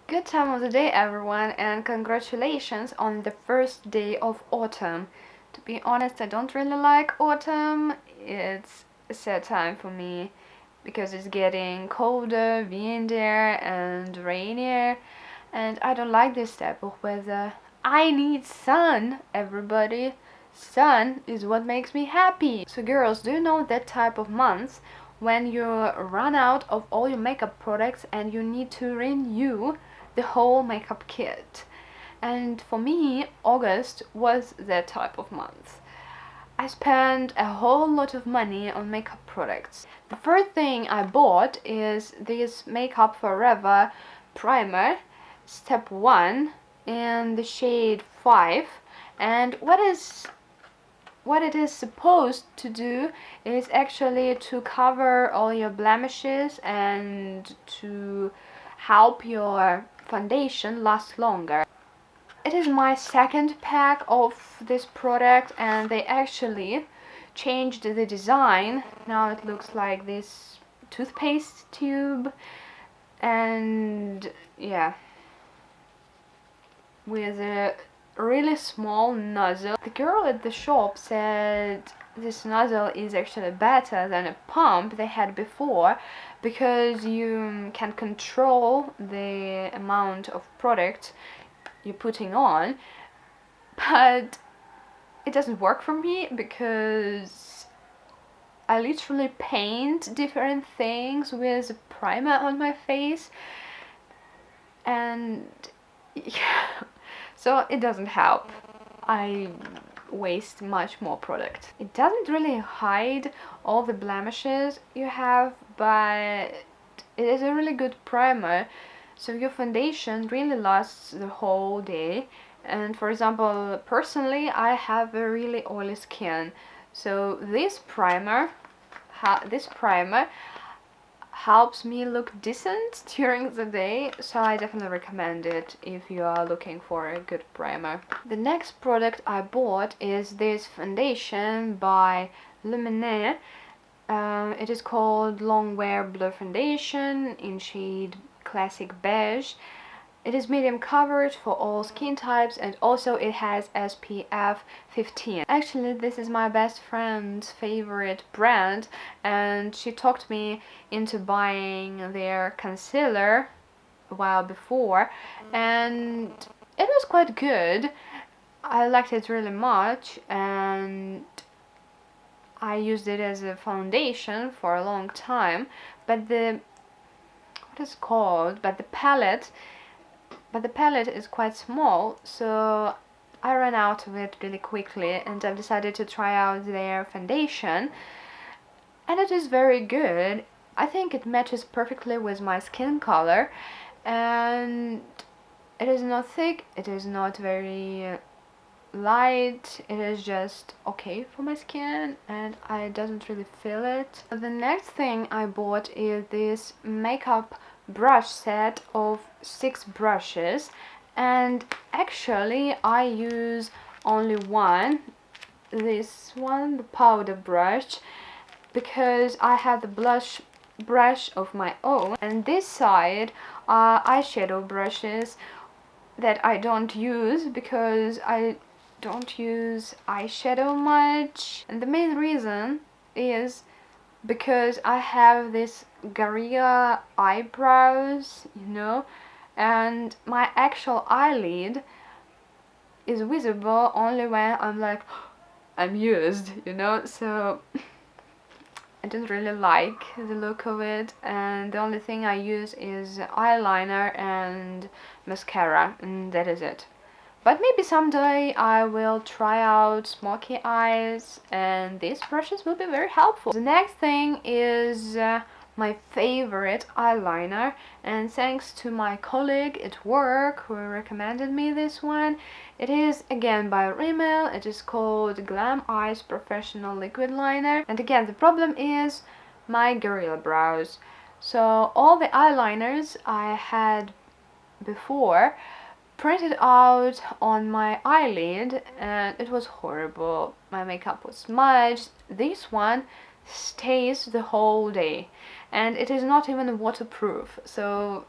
Good time of the day, everyone, and congratulations on the first day of autumn. To be honest, I don't really like autumn. It's a sad time for me because it's getting colder, windier, and rainier, and I don't like this type of weather. I need sun, everybody. Sun is what makes me happy. So, girls, do you know that type of month when you run out of all your makeup products and you need to renew the whole makeup kit? And for me, August was that type of month. I spent a whole lot of money on makeup products. The first thing I bought is this Makeup Forever primer, step 1, in the shade 5. And what it is supposed to do is actually to cover all your blemishes and to help your foundation last longer. It is my second pack of this product, and they actually changed the design. Now it looks like this toothpaste tube, and yeah, with a really small nozzle. The girl at the shop said this nozzle is actually better than a pump they had before because you can control the amount of product you're putting on, but it doesn't work for me because I literally paint different things with primer on my face, and yeah, so it doesn't help. I waste much more product. It doesn't really hide all the blemishes you have, but it is a really good primer, so your foundation really lasts the whole day. And for example, personally, I have a really oily skin, so this primer helps me look decent during the day, so I definitely recommend it if you are looking for a good primer. The next product I bought is this foundation by Lumineux. It is called Long Wear Blur Foundation in shade Classic Beige. It is medium coverage for all skin types, and also it has SPF 15. Actually, this is my best friend's favorite brand, and she talked me into buying their concealer a while before, and it was quite good. I liked it really much, and I used it as a foundation for a long time, but the palette is quite small, so I ran out of it really quickly, and I've decided to try out their foundation, and it is very good. I think it matches perfectly with my skin color, and it is not thick, it is not very light, it is just okay for my skin, and I doesn't really feel it. The next thing I bought is this makeup brush set of 6 brushes, and actually I use only one, this one, the powder brush, because I have the blush brush of my own, and this side are eyeshadow brushes that I don't use because I don't use eyeshadow much, and the main reason is because I have this gorilla eyebrows, and my actual eyelid is visible only when I'm like I'm used, so I don't really like the look of it, and the only thing I use is eyeliner and mascara, and that is it. But maybe someday I will try out smoky eyes, and these brushes will be very helpful. The next thing is my favorite eyeliner, and thanks to my colleague at work who recommended me this one. It is again by Rimmel. It is called Glam Eyes Professional Liquid Liner, and again the problem is my gorilla brows. So all the eyeliners I had before printed out on my eyelid, and it was horrible. My makeup was smudged. This one stays the whole day, and it is not even waterproof, so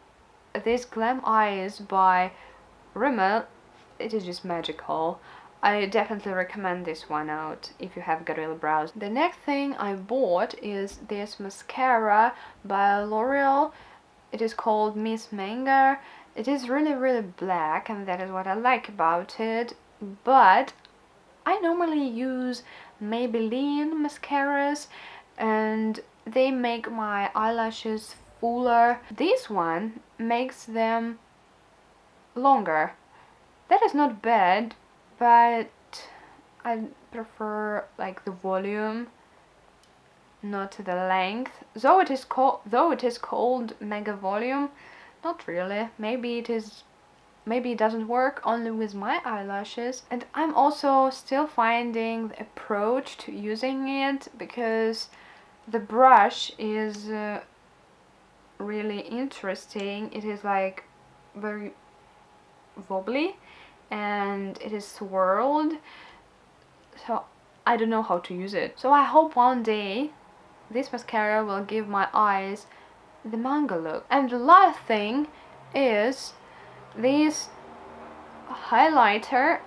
this Glam Eyes by Rimmel, it is just magical. I definitely recommend this one out if you have Gorilla brows. The next thing I bought is this mascara by L'Oreal. It is called Miss Manga. It is really black, and that is what I like about it, but I normally use Maybelline mascaras and they make my eyelashes fuller. This one makes them longer. That is not bad, but I prefer like the volume, not the length. Though it is called Mega Volume, not really. Maybe it doesn't work only with my eyelashes. And I'm also still finding the approach to using it, because the brush is really interesting. It is like very wobbly and it is swirled, so I don't know how to use it. So I hope one day this mascara will give my eyes the manga look. And the last thing is this highlighter.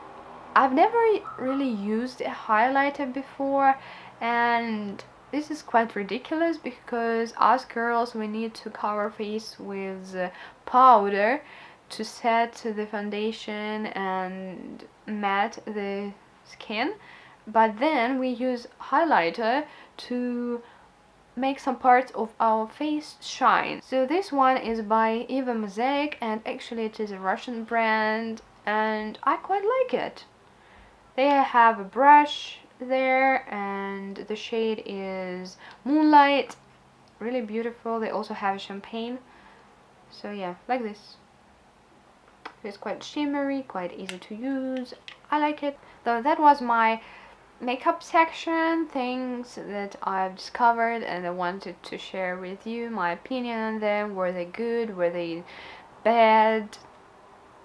I've never really used a highlighter before, and this is quite ridiculous because us girls, we need to cover face with powder to set the foundation and matte the skin, but then we use highlighter to make some parts of our face shine. So this one is by Eva Mosaic, and actually it is a Russian brand and I quite like it. They have a brush there and the shade is Moonlight, really beautiful. They also have champagne, so yeah, like this. It's quite shimmery, quite easy to use. I like it. So that was my makeup section, things that I've discovered and I wanted to share with you my opinion on them. Were they good? Were they bad?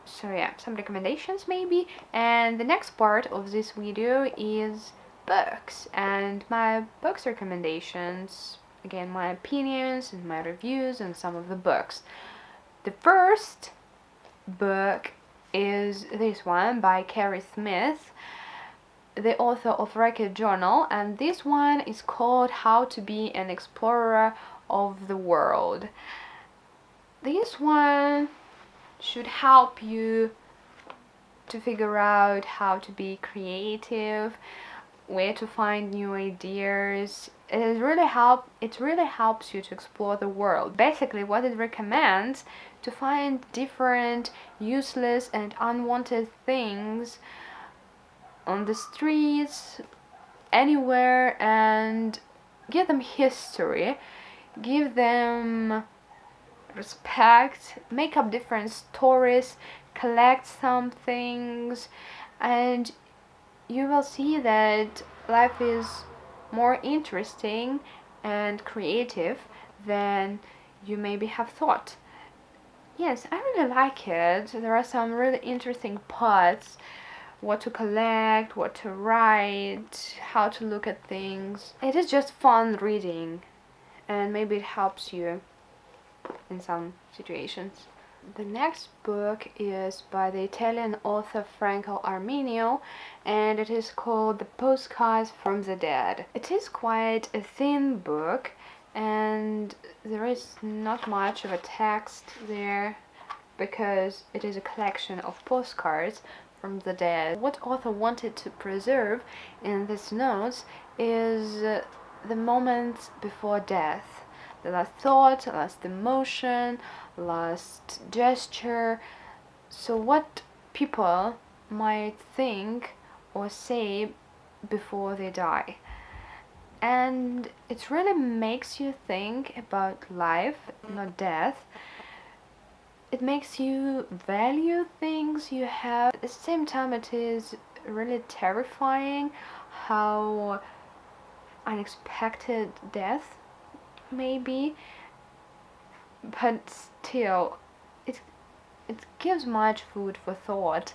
So yeah, some recommendations maybe. And the next part of this video is books and my books recommendations. Again, my opinions and my reviews on some of the books. The first book is this one by Carrie Smith, the author of Record Journal, and this one is called How to Be an Explorer of the World. This one should help you to figure out how to be creative, where to find new ideas. It really helps you to explore the world. Basically, what it recommends to find different useless and unwanted things on the streets, anywhere, and give them history, give them respect, make up different stories, collect some things, and you will see that life is more interesting and creative than you maybe have thought. Yes, I really like it. There are some really interesting parts. What to collect, what to write, how to look at things. It is just fun reading, and maybe it helps you in some situations. The next book is by the Italian author Franco Arminio, and it is called The Postcards from the Dead. It is quite a thin book and there is not much of a text there because it is a collection of postcards from the dead. What author wanted to preserve in these notes is the moments before death. The last thought, last emotion, last gesture. So what people might think or say before they die. And it really makes you think about life, not death. It makes you value things you have. At the same time, it is really terrifying how unexpected death may be, but still it gives much food for thought,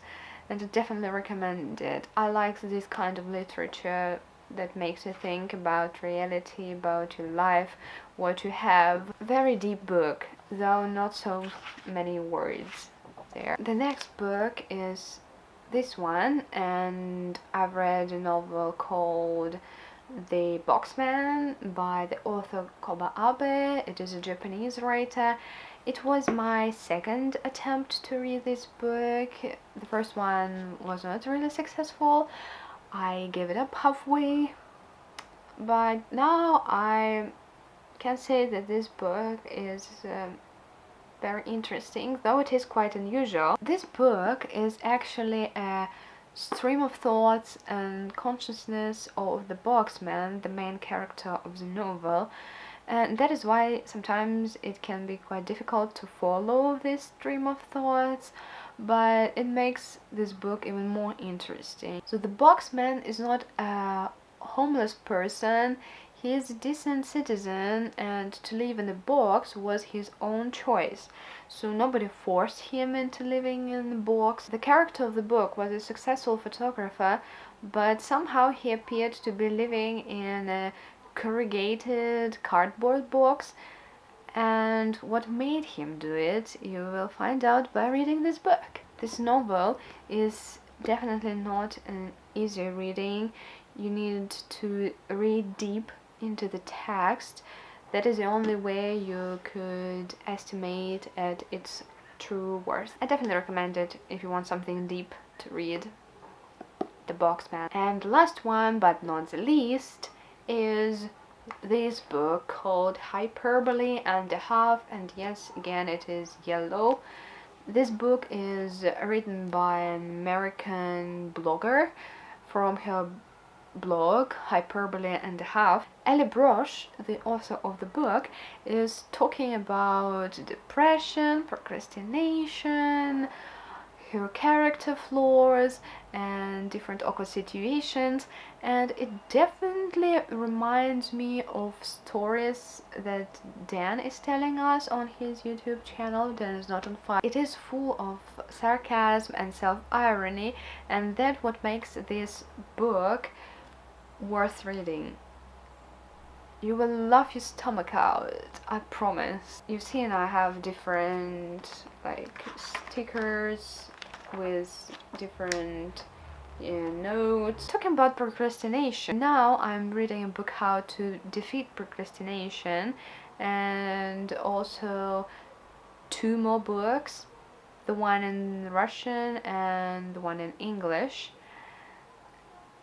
and I definitely recommend it. I like this kind of literature that makes you think about reality, about your life, what you have. Very deep book. though not so many words there. The next book is this one, and I've read a novel called The Boxman by the author Koba Abe. It is a Japanese writer. It was my second attempt to read this book. The first one was not really successful. I gave it up halfway, but now I can say that this book is very interesting, though it is quite unusual. This book is actually a stream of thoughts and consciousness of the Boxman, the main character of the novel, and that is why sometimes it can be quite difficult to follow this stream of thoughts, but it makes this book even more interesting. So the Boxman is not a homeless person. He is a decent citizen, and to live in a box was his own choice. So nobody forced him into living in a box. The character of the book was a successful photographer, but somehow he appeared to be living in a corrugated cardboard box. And what made him do it, you will find out by reading this book. This novel is definitely not an easy reading. You need to read deep into the text. That is the only way you could estimate at its true worth. I definitely recommend it if you want something deep to read. The Boxman. And the last one, but not the least, is this book called Hyperbole and a Half, and yes, again it is yellow. This book is written by an American blogger from her blog Hyperbole and a Half. Ellie Brosh, the author of the book, is talking about depression, procrastination, her character flaws, and different awkward situations, and it definitely reminds me of stories that Dan is telling us on his YouTube channel. Dan is not on fire. It is full of sarcasm and self-irony, and that's what makes this book worth reading. You will laugh your stomach out, I promise. You've seen I have different like stickers with different notes talking about procrastination. Now I'm reading a book how to defeat procrastination, and also two more books, the one in Russian and the one in English.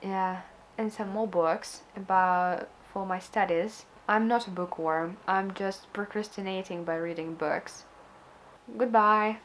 Yeah, and some more books about for my studies. I'm not a bookworm, I'm just procrastinating by reading books. Goodbye.